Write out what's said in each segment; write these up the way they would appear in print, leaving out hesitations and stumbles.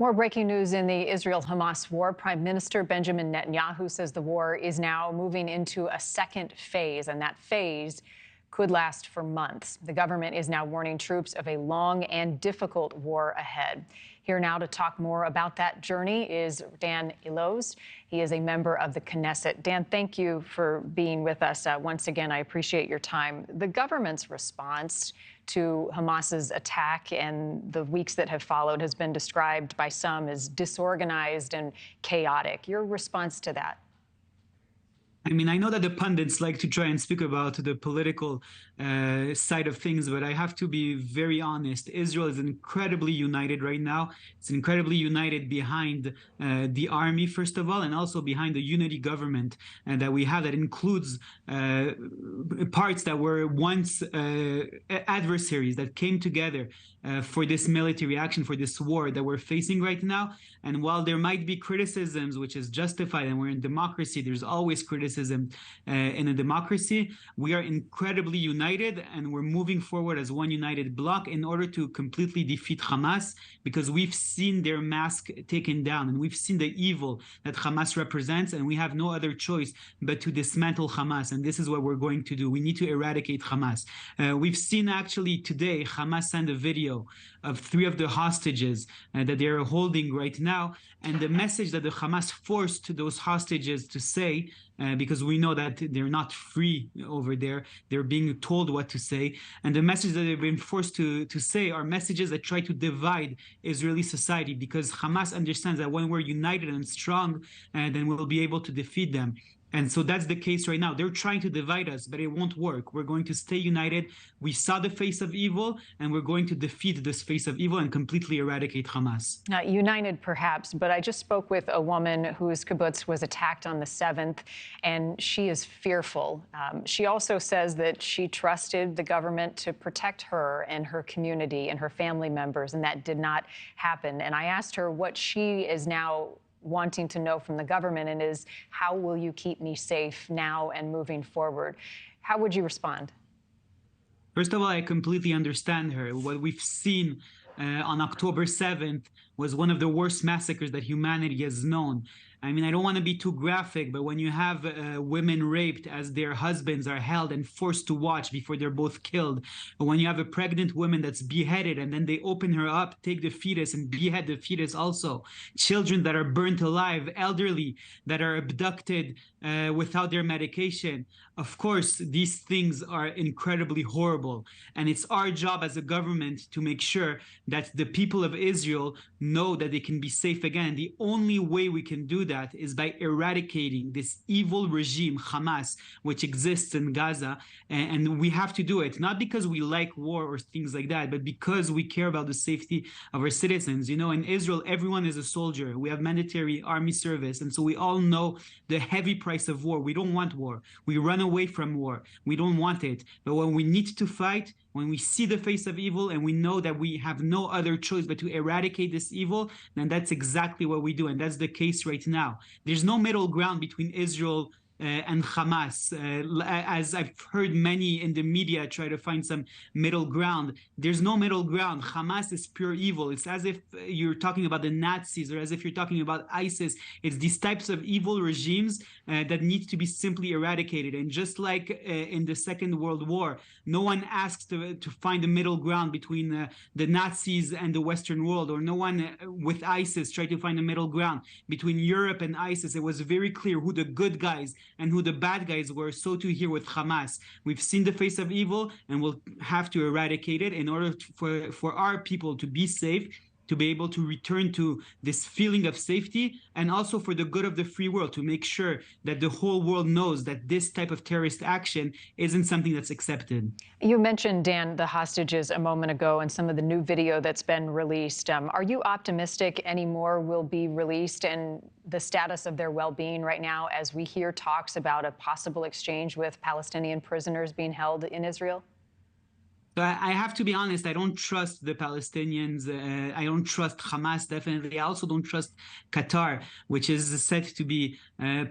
More breaking news in the Israel-Hamas war. Prime Minister Benjamin Netanyahu says the war is now moving into a second phase, and that phase could last for months. The government is now warning troops of a long and difficult war ahead. Here now to talk more about that journey is Dan Illouz. He is a member of the Knesset. Dan, thank you for being with us once again. I appreciate your time. The government's response to Hamas's attack and the weeks that have followed has been described by some as disorganized and chaotic. Your response to that? I mean, I know that the pundits like to try and speak about the political side of things, but I have to be very honest. Israel is incredibly united right now. It's incredibly united behind the army, first of all, and also behind the unity government that we have that includes parts that were once adversaries that came together for this military action, for this war that we're facing right now. And while there might be criticisms, which is justified, and we're in democracy, there's always criticism in a democracy, we are incredibly united and we're moving forward as one united bloc in order to completely defeat Hamas, because we've seen their mask taken down and we've seen the evil that Hamas represents, and we have no other choice but to dismantle Hamas. And this is what we're going to do. We need to eradicate Hamas. We've seen actually today, Hamas sent a video of 3 of the hostages that they are holding right now, and the message that the Hamas forced those hostages to say, because we know that they're not free over there, they're being told what to say, and the message that they've been forced to say are messages that try to divide Israeli society, because Hamas understands that when we're united and strong, then we'll be able to defeat them. And so that's the case right now. They're trying to divide us, but it won't work. We're going to stay united. We saw the face of evil, and we're going to defeat this face of evil and completely eradicate Hamas. United, perhaps, but I just spoke with a woman whose kibbutz was attacked on the 7th, and she is fearful. She also says that she trusted the government to protect her and her community and her family members, and that did not happen. And I asked her what she is now wanting to know from the government, and is, how will you keep me safe now and moving forward? How would you respond? First of all, I completely understand her. What we've seen on October 7th was one of the worst massacres that humanity has known. I mean, I don't want to be too graphic, but when you have women raped as their husbands are held and forced to watch before they're both killed, or when you have a pregnant woman that's beheaded and then they open her up, take the fetus and behead the fetus also, children that are burnt alive, elderly that are abducted without their medication, of course, these things are incredibly horrible. And it's our job as a government to make sure that the people of Israel know that they can be safe again. The only way we can do that is by eradicating this evil regime, Hamas, which exists in Gaza. And we have to do it, not because we like war or things like that, but because we care about the safety of our citizens. You know, in Israel, everyone is a soldier. We have mandatory army service. And so we all know the heavy price of war. We don't want war. We run away from war. We don't want it. But when we need to fight, when we see the face of evil and we know that we have no other choice but to eradicate this evil, then that's exactly what we do. And that's the case right now. There's no middle ground between Israel and Hamas. As I've heard many in the media try to find some middle ground, there's no middle ground. Hamas is pure evil. It's as if you're talking about the Nazis or as if you're talking about ISIS. It's these types of evil regimes that need to be simply eradicated. And just like in the Second World War, no one asked to find a middle ground between the Nazis and the Western world, or no one with ISIS tried to find a middle ground between Europe and ISIS. It was very clear who the good guys and who the bad guys were. So too here with Hamas. We've seen the face of evil and we'll have to eradicate it in order for our people to be safe, to be able to return to this feeling of safety, and also for the good of the free world, to make sure that the whole world knows that this type of terrorist action isn't something that's accepted. You mentioned, Dan, the hostages a moment ago and some of the new video that's been released. Are you optimistic any more will be released, and the status of their well-being right now as we hear talks about a possible exchange with Palestinian prisoners being held in Israel? So I have to be honest, I don't trust the Palestinians. I don't trust Hamas, definitely. I also don't trust Qatar, which is said to be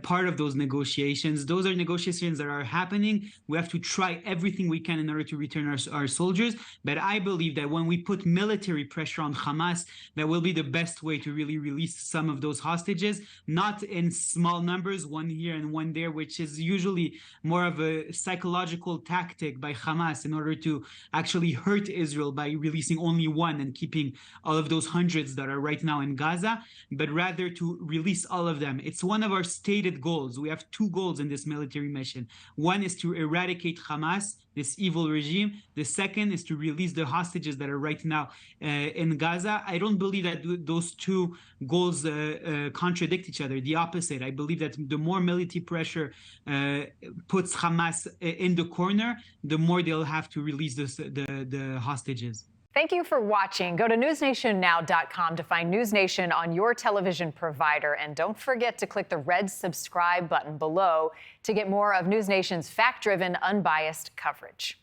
part of those negotiations. Those are negotiations that are happening. We have to try everything we can in order to return our soldiers. But I believe that when we put military pressure on Hamas, that will be the best way to really release some of those hostages, not in small numbers, one here and one there, which is usually more of a psychological tactic by Hamas in order to actually hurt Israel by releasing only one and keeping all of those hundreds that are right now in Gaza, but rather to release all of them. It's one of our stated goals. We have two goals in this military mission. One is to eradicate Hamas, this evil regime. The second is to release the hostages that are right now in Gaza. I don't believe that those two goals contradict each other. The opposite. I believe that the more military pressure puts Hamas in the corner, the more they'll have to release the hostages. Thank you for watching. Go to newsnationnow.com to find NewsNation on your television provider. And don't forget to click the red subscribe button below to get more of NewsNation's fact-driven, unbiased coverage.